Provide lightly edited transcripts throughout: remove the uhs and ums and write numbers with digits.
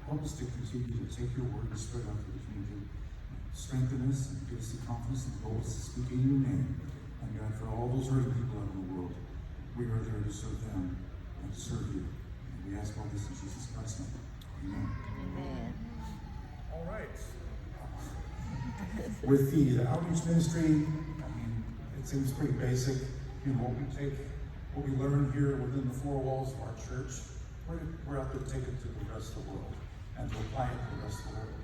help us to continue to take your word and spread out to the community. Strengthen us and give us the confidence and boldness to speak in your name. And God, for all those hurting people out in the world, we are there to serve them and to serve you. And we ask all this in Jesus Christ's name. Amen. Amen. All right. With the outreach ministry, I mean, it seems pretty basic. You know, what we learn here within the four walls of our church, we're out there to take it to the rest of the world and to apply it to the rest of the world.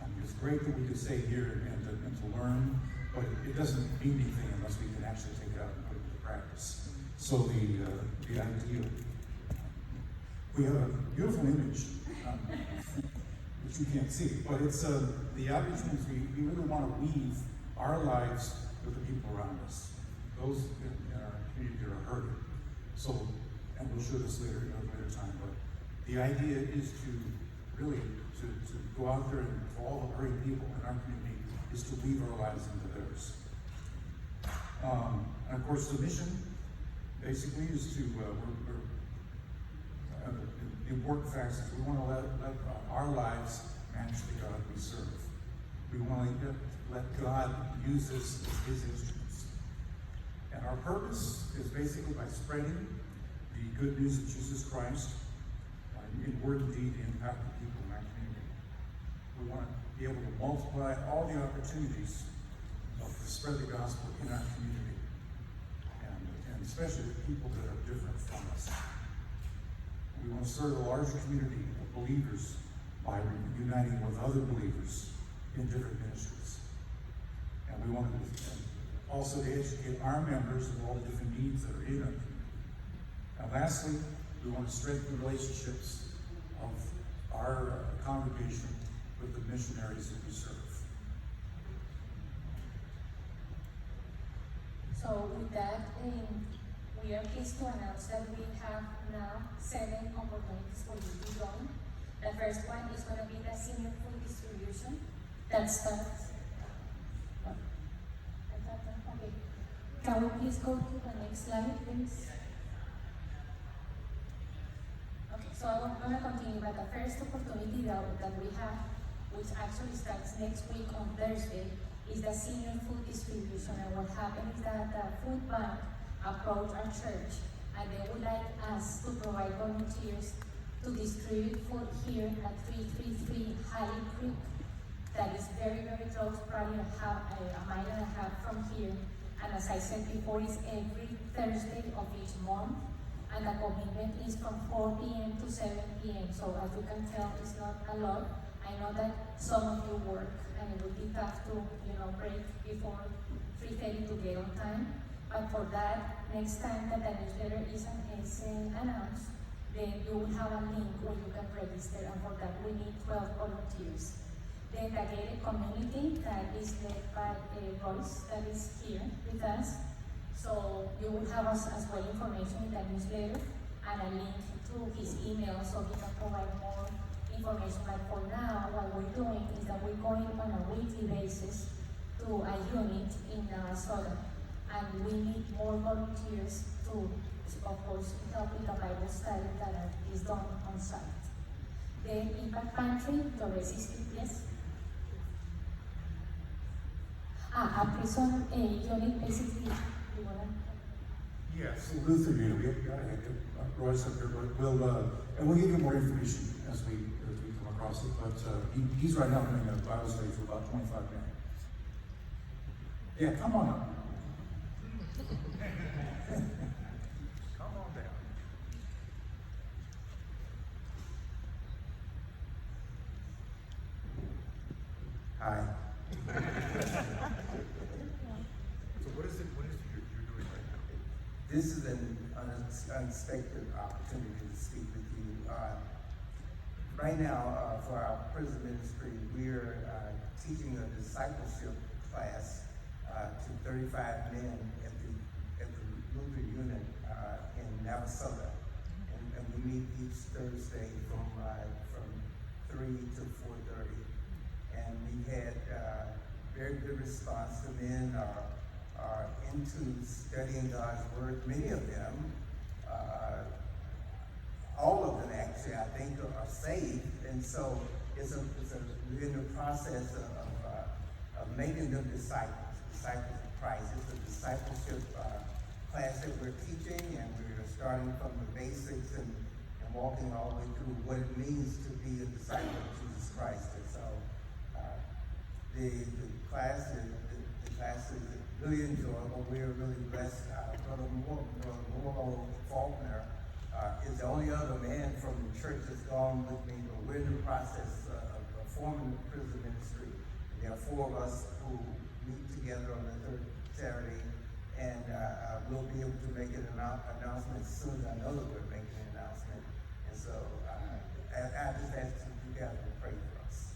I mean, it's great that we can stay here and to learn, but it doesn't mean anything unless we can actually take it out and put it into practice. So the idea, we have a beautiful image, which you can't see, but it's the outreach ministry. We really want to weave our lives with the people around us, those in our community that are hurting. So, and we'll show this later at a later time, but the idea is to really to go out there and for all the hurting people in our community is to weave our lives into theirs. And of course, the mission basically is to the important facts is we want to let our lives match the God we serve. We want to let God use us as His instruments. And our purpose is basically by spreading the good news of Jesus Christ in word and deed to impact the people in our community. We want to be able to multiply all the opportunities to spread the gospel in our community, and especially the people that are different from us. We want to serve a larger community of believers by uniting with other believers in different ministries. And we want to also to educate our members of all the different needs that are in our community. And lastly, we want to strengthen the relationships of our congregation with the missionaries that we serve. So with that, we are pleased to announce that we have now 7 opportunities for you to join. The first one is going to be the senior food distribution that starts. Okay. Can we please go to the next slide, please? Okay, so I'm going to continue, but the first opportunity that we have, which actually starts next week on Thursday, is the senior food distribution. And what happened is that the food bank approached our church and they would like us to provide volunteers to distribute food here at 333 Holly Creek. That is very, very close, probably a mile and a half from here. And as I said before, it's every Thursday of each month. And the commitment is from 4 p.m. to 7 p.m. So as you can tell, it's not a lot. I know that some of you work and it would be tough to, break before 3:30 to get on time. But for that, next time that the newsletter is announced, then you will have a link where you can register, and for that we need 12 volunteers. Then the gated community that is led by Royce, that is here with us. So you will have as well information in the newsletter and a link to his email so he can provide more information. But for now, what we're doing is that we're going on a weekly basis to a unit in Minnesota, and we need more volunteers to, of course, help with the Bible study that is done on site. The Impact Pantry, the resistance, yes? A prison unit, basically, you wanna? Yes, Luther unit. We got to have Royce up here, but we'll give you more information as we come across it. But he's right now doing a Bible study for about 25 minutes. Yeah, come on up. Come on down. Hi. So what is it you're doing right now? This is an unexpected opportunity to speak with you. Right now, for our prison ministry, we're teaching a discipleship class to 35 men at the Luther unit in Minnesota, and we meet each Thursday from 3 to 4:30. And we had very good response. The men are into studying God's Word. Many of them, all of them actually, actually, I think, are saved. And so we're in the process of making them disciples of Christ. It's a discipleship class that we're teaching, and we're starting from the basics and walking all the way through what it means to be a disciple of Jesus Christ. And so the class is really enjoyable. We're really blessed. Brother Moore Faulkner is the only other man from the church that's gone with me, but we're in the process of forming the prison ministry. There are 4 of us who meet together on the 3rd Saturday, and we'll be able to make an announcement as soon as I know that we're making an announcement. And so I just ask you guys to pray for us.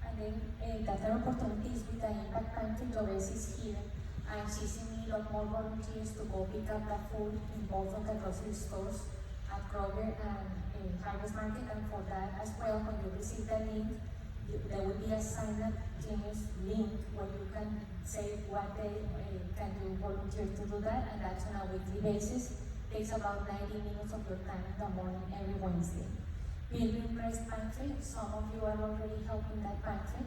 And then the other opportunities with the Impact Pantry, Doris is here, and she's in need of more volunteers to go pick up the food in both of the grocery stores at Kroger and Harvest Market. And for that as well, when you receive the link, there will be a sign-up Genius link where you can say what day can you volunteer to do that, and that's on a weekly basis. Takes about 90 minutes of your time in the morning every Wednesday. Pilgrim Rest Pantry, some of you are already helping that pantry.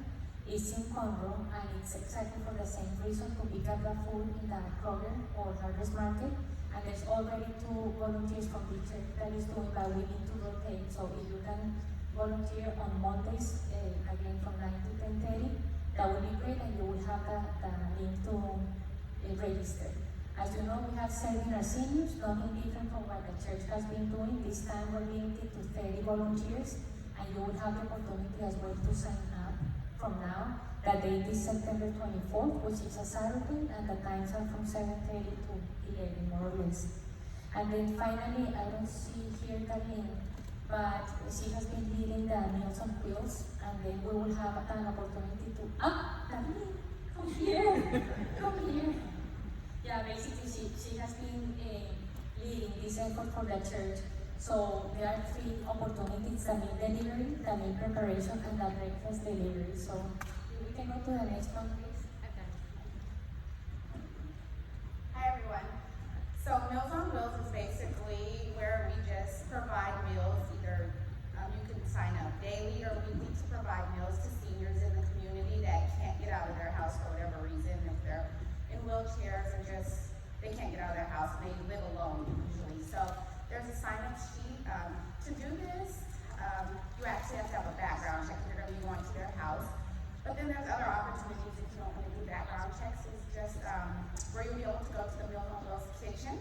It's in Conroe, and it's exactly for the same reason, to pick up the food in the Kroger or Harvest Market. And there's already 2 volunteers from the church that is doing that. We need to rotate, so if you can volunteer on Mondays, again from 9 to 10:30, that would be great, and you will have the link to register. As you know, we have serving our seniors, nothing different from what the church has been doing. This time we're limited to 30 volunteers, and you will have the opportunity as well to sign up from now. The date is September 24th, which is a Saturday, and the times are from 7:30 to 11, more or less. And then finally, I don't see here the link, but she has been leading the Meals on Wheels, and then we will have an opportunity to, the link, come here, come here. Yeah, basically she has been leading this effort for the church. So there are 3 opportunities: the meal delivery, the meal preparation, and the breakfast delivery. So we can go to the next one, please. Okay. Hi everyone. So Meals on Wheels is basically where we just provide meals. Either you can sign up daily or weekly to provide meals to seniors in the community that can't get out of their house for whatever reason. If they're in wheelchairs or just they can't get out of their house, and they live alone usually. So there's a sign-up sheet. To do this, you actually have to have a background check if you're going to be going to their house. But then there's other opportunities if you don't want to do background checks. It's just where you'll be able to go to the Meals on Wheels kitchen,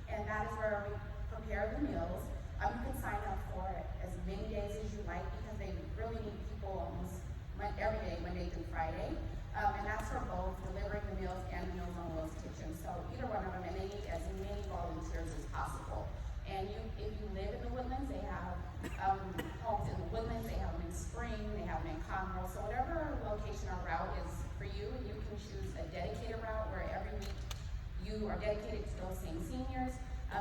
and that is where we prepare the meals. You can sign up for it as many days as you like, because they really need people almost every day, Monday through Friday. And that's for both delivering the meals and the Meals on Wheels kitchen. So either one of them, and they need as many volunteers as possible. And if you live in the Woodlands, they have homes in the Woodlands, they have them in Spring, they have them in Conroe. So whatever location or route is for you, you can choose a dedicated route where every week you are dedicated to those same seniors.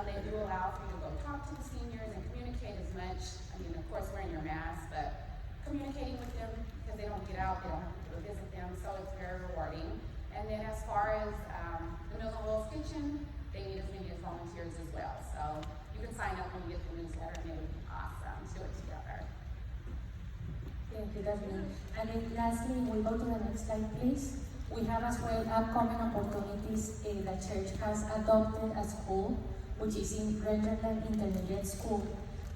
They do allow for you to go talk to the seniors and communicate as much. I mean, of course, wearing your mask, but communicating with them, because they don't get out, they don't have to go visit them, so it's very rewarding. And then as far as the Meals on Wheels kitchen, they need as many as volunteers as well. So you can sign up when you get the newsletter, and it would be awesome to do it together. Thank you, Daphne. And then lastly, we'll go to the next slide, please. We have as well upcoming opportunities. The church has adopted a school, which is in Renderland Intermediate School.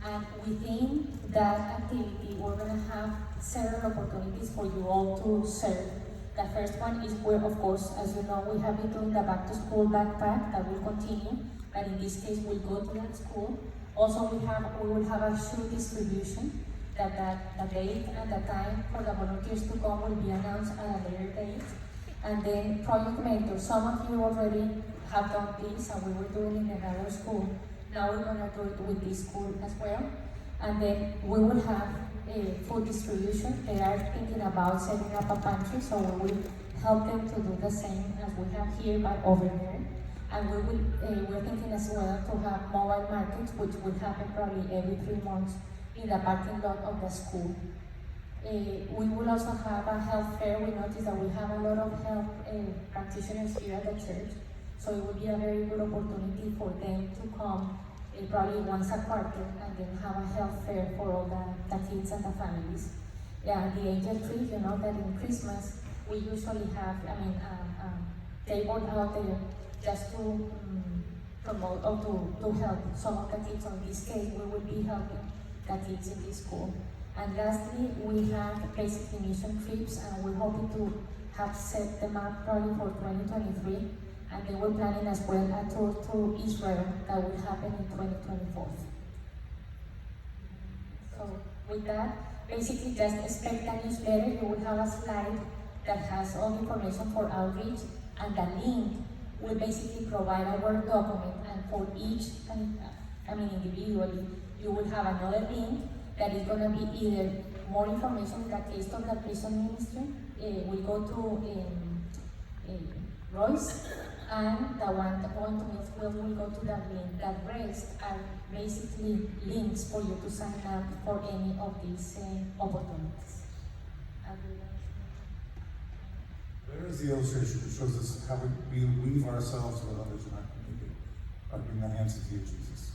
And within that activity, we're going to have several opportunities for you all to serve. The first one is where, of course, as you know, we have been doing the back to school backpack that will continue, but in this case, we'll go to that school. Also, we will have a shoe distribution. The date and the time for the volunteers to come will be announced at a later date. And then project mentors. Some of you already have done this, and we were doing it in another school. Now we're going to do it with this school as well. And then we will have a food distribution. They are thinking about setting up a pantry, so we will help them to do the same as we have here but over there. And we're thinking as well to have mobile markets, which will happen probably every 3 months in the parking lot of the school. We will also have a health fair. We noticed that we have a lot of health practitioners here at the church, so it would be a very good opportunity for them to come probably once a quarter, and then have a health fair for all the kids and the families. Yeah, the angel tree, you know that in Christmas we usually have, table out there just to promote or to help some of the kids. On this case, we will be helping the kids in this school. And lastly, we have basically mission trips, and we're hoping to have set them up probably for 2023. And then we're planning as well a tour to Israel that will happen in 2024. So with that, basically just expect a newsletter. You will have a slide that has all the information for outreach, and the link will basically provide a Word document, and for each, individually, you will have another link that is going to be either more information in the case of the prison ministry, will go to Royce, and the one going to Miss will go to that link. The rest are basically links for you to sign up for any of these opportunities. There is the illustration that shows us how we weave ourselves with others in our community by being the hands and feet of Jesus.